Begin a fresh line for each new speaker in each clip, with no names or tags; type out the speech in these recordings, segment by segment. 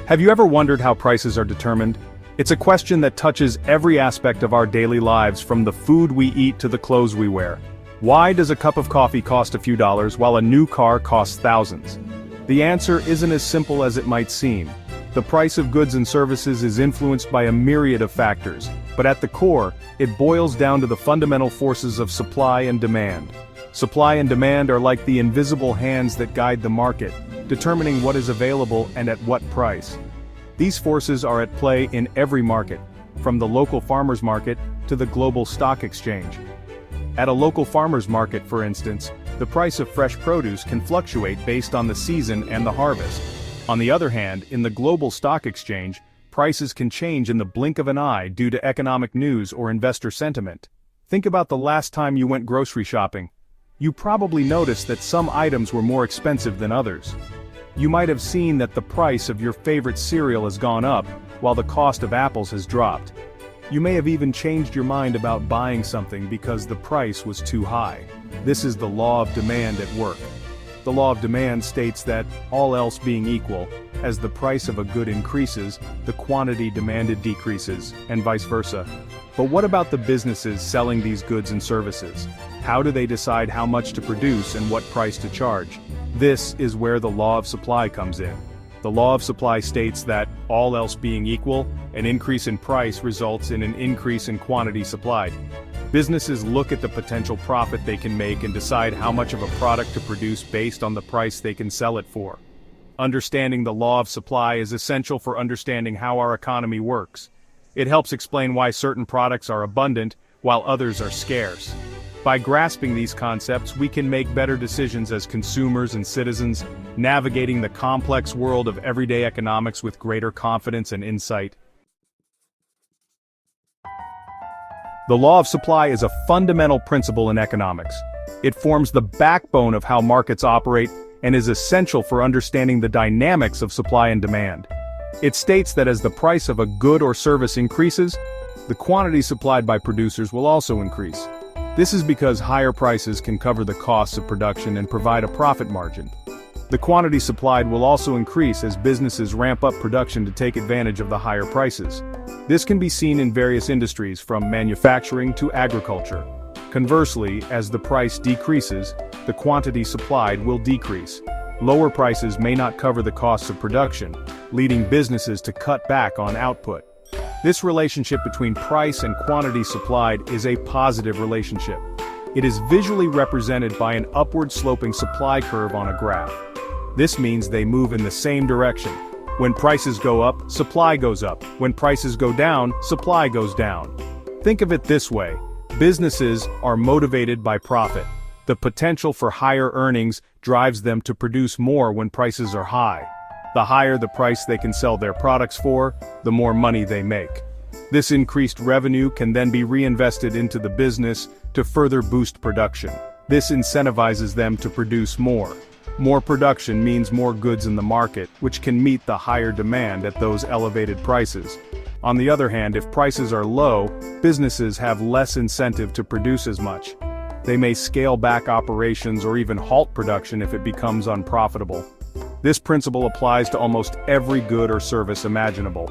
Have you ever wondered how prices are determined? It's a question that touches every aspect of our daily lives, from the food we eat to the clothes we wear. Why does a cup of coffee cost a few dollars while a new car costs thousands? The answer isn't as simple as it might seem. The price of goods and services is influenced by a myriad of factors, but at the core, it boils down to the fundamental forces of supply and demand. Supply and demand are like the invisible hands that guide the market, determining what is available and at what price. These forces are at play in every market, from the local farmers market to the global stock exchange. At a local farmers market, for instance, the price of fresh produce can fluctuate based on the season and the harvest. On the other hand, in the global stock exchange, prices can change in the blink of an eye due to economic news or investor sentiment. Think about the last time you went grocery shopping. You probably noticed that some items were more expensive than others. You might have seen that the price of your favorite cereal has gone up, while the cost of apples has dropped. You may have even changed your mind about buying something because the price was too high. This is the law of demand at work. The law of demand states that, all else being equal, as the price of a good increases, the quantity demanded decreases, and vice versa. But what about the businesses selling these goods and services? How do they decide how much to produce and what price to charge? This is where the law of supply comes in. The law of supply states that, all else being equal, an increase in price results in an increase in quantity supplied. Businesses look at the potential profit they can make and decide how much of a product to produce based on the price they can sell it for. Understanding the law of supply is essential for understanding how our economy works. It helps explain why certain products are abundant while others are scarce. By grasping these concepts, we can make better decisions as consumers and citizens, navigating the complex world of everyday economics with greater confidence and insight. The law of supply is a fundamental principle in economics. It forms the backbone of how markets operate and is essential for understanding the dynamics of supply and demand. It states that as the price of a good or service increases, the quantity supplied by producers will also increase. This is because higher prices can cover the costs of production and provide a profit margin. The quantity supplied will also increase as businesses ramp up production to take advantage of the higher prices. This can be seen in various industries, from manufacturing to agriculture. Conversely, as the price decreases, the quantity supplied will decrease. Lower prices may not cover the costs of production, leading businesses to cut back on output. This relationship between price and quantity supplied is a positive relationship. It is visually represented by an upward-sloping supply curve on a graph. This means they move in the same direction. When prices go up, supply goes up. When prices go down, supply goes down. Think of it this way: businesses are motivated by profit. The potential for higher earnings drives them to produce more when prices are high. The higher the price they can sell their products for, the more money they make. This increased revenue can then be reinvested into the business to further boost production. This incentivizes them to produce more. More production means more goods in the market, which can meet the higher demand at those elevated prices. On the other hand, if prices are low, businesses have less incentive to produce as much. They may scale back operations or even halt production if it becomes unprofitable. This principle applies to almost every good or service imaginable.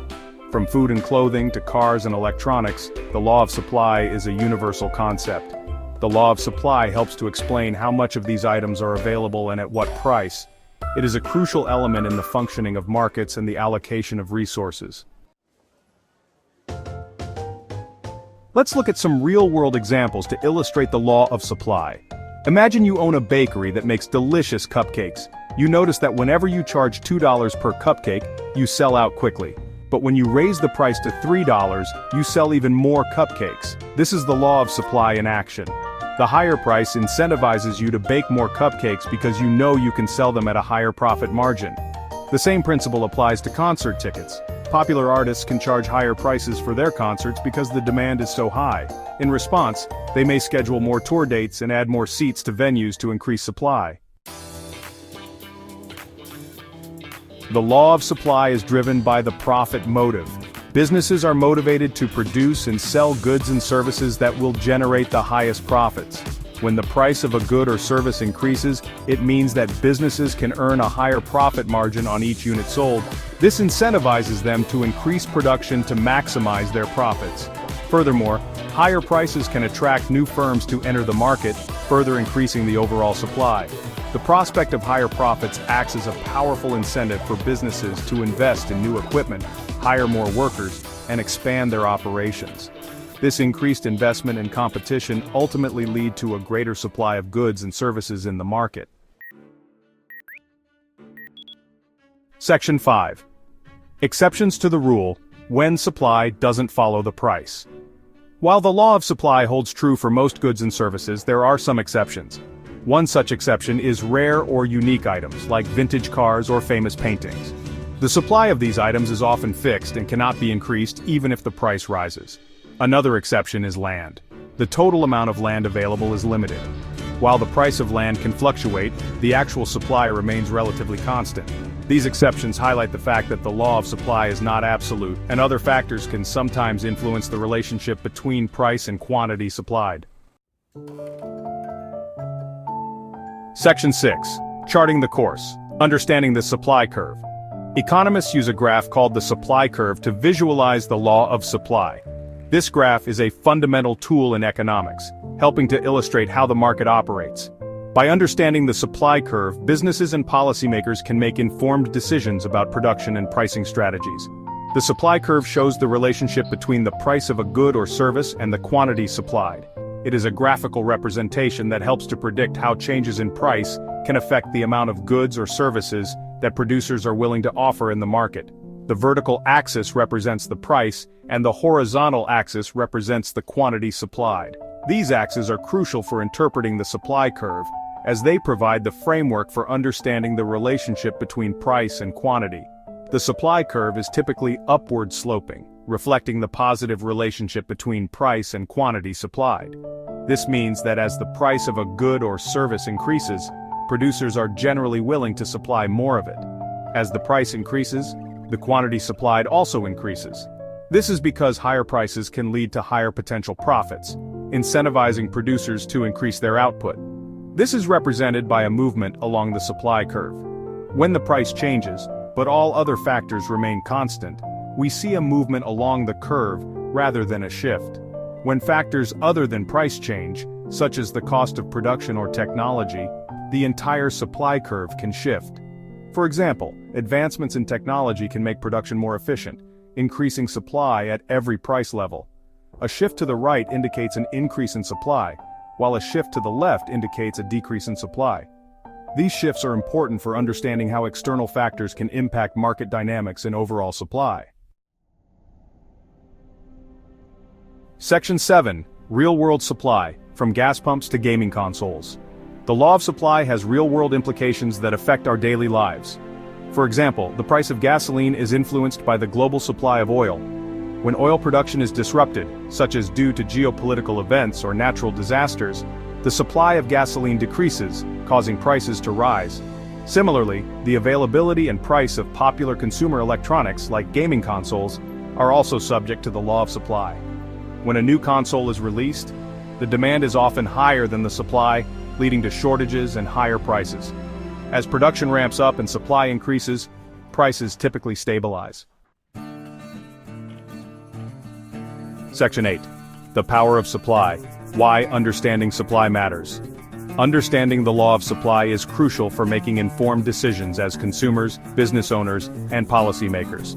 From food and clothing to cars and electronics, the law of supply is a universal concept. The law of supply helps to explain how much of these items are available and at what price. It is a crucial element in the functioning of markets and the allocation of resources. Let's look at some real-world examples to illustrate the law of supply. Imagine you own a bakery that makes delicious cupcakes. You notice that whenever you charge $2 per cupcake, you sell out quickly. But when you raise the price to $3, you sell even more cupcakes. This is the law of supply in action. The higher price incentivizes you to bake more cupcakes because you know you can sell them at a higher profit margin. The same principle applies to concert tickets. Popular artists can charge higher prices for their concerts because the demand is so high. In response, they may schedule more tour dates and add more seats to venues to increase supply. The law of supply is driven by the profit motive. Businesses are motivated to produce and sell goods and services that will generate the highest profits. When the price of a good or service increases, it means that businesses can earn a higher profit margin on each unit sold. This incentivizes them to increase production to maximize their profits. Furthermore, higher prices can attract new firms to enter the market, further increasing the overall supply. The prospect of higher profits acts as a powerful incentive for businesses to invest in new equipment, hire more workers, and expand their operations. This increased investment and competition ultimately lead to a greater supply of goods and services in the market. Section 5. Exceptions to the rule, when supply doesn't follow the price. While the law of supply holds true for most goods and services, there are some exceptions. One such exception is rare or unique items, like vintage cars or famous paintings. The supply of these items is often fixed and cannot be increased even if the price rises. Another exception is land. The total amount of land available is limited. While the price of land can fluctuate, the actual supply remains relatively constant. These exceptions highlight the fact that the law of supply is not absolute, and other factors can sometimes influence the relationship between price and quantity supplied. Section 6. Charting the course. Understanding the supply curve. Economists use a graph called the supply curve to visualize the law of supply. This graph is a fundamental tool in economics, helping to illustrate how the market operates. By understanding the supply curve, businesses and policymakers can make informed decisions about production and pricing strategies. The supply curve shows the relationship between the price of a good or service and the quantity supplied. It is a graphical representation that helps to predict how changes in price can affect the amount of goods or services that producers are willing to offer in the market. The vertical axis represents the price, and the horizontal axis represents the quantity supplied. These axes are crucial for interpreting the supply curve, as they provide the framework for understanding the relationship between price and quantity. The supply curve is typically upward sloping, reflecting the positive relationship between price and quantity supplied. This means that as the price of a good or service increases, producers are generally willing to supply more of it. As the price increases, the quantity supplied also increases. This is because higher prices can lead to higher potential profits, incentivizing producers to increase their output. This is represented by a movement along the supply curve. When the price changes, but all other factors remain constant, we see a movement along the curve rather than a shift. When factors other than price change, such as the cost of production or technology, the entire supply curve can shift. For example, advancements in technology can make production more efficient, increasing supply at every price level. A shift to the right indicates an increase in supply, while a shift to the left indicates a decrease in supply. These shifts are important for understanding how external factors can impact market dynamics and overall supply. Section 7. Real-world supply, from gas pumps to gaming consoles. The law of supply has real-world implications that affect our daily lives. For example, the price of gasoline is influenced by the global supply of oil. When oil production is disrupted, such as due to geopolitical events or natural disasters, the supply of gasoline decreases, causing prices to rise. Similarly, the availability and price of popular consumer electronics like gaming consoles are also subject to the law of supply. When a new console is released, the demand is often higher than the supply, leading to shortages and higher prices. As production ramps up and supply increases, prices typically stabilize. Section 8. The power of supply. Why understanding supply matters. Understanding the law of supply is crucial for making informed decisions as consumers, business owners, and policymakers.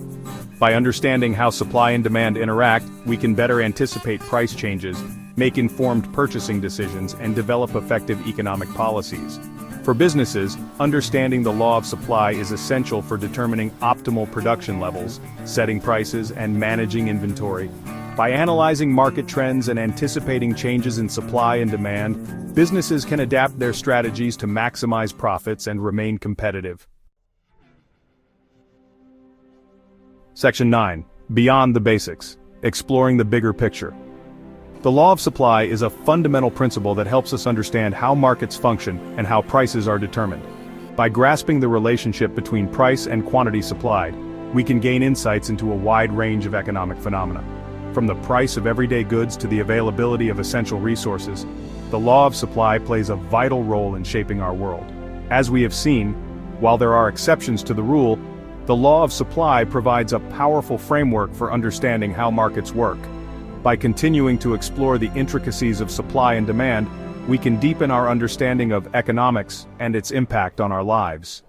By understanding how supply and demand interact, we can better anticipate price changes, make informed purchasing decisions, and develop effective economic policies. For businesses, understanding the law of supply is essential for determining optimal production levels, setting prices, and managing inventory. By analyzing market trends and anticipating changes in supply and demand, businesses can adapt their strategies to maximize profits and remain competitive. Section 9. Beyond the basics. Exploring the bigger picture. The law of supply is a fundamental principle that helps us understand how markets function and how prices are determined. By grasping the relationship between price and quantity supplied, we can gain insights into a wide range of economic phenomena. From the price of everyday goods to the availability of essential resources, The law of supply plays a vital role in shaping our world. As we have seen, while there are exceptions to the rule, the law of supply provides a powerful framework for understanding how markets work. By continuing to explore the intricacies of supply and demand, we can deepen our understanding of economics and its impact on our lives.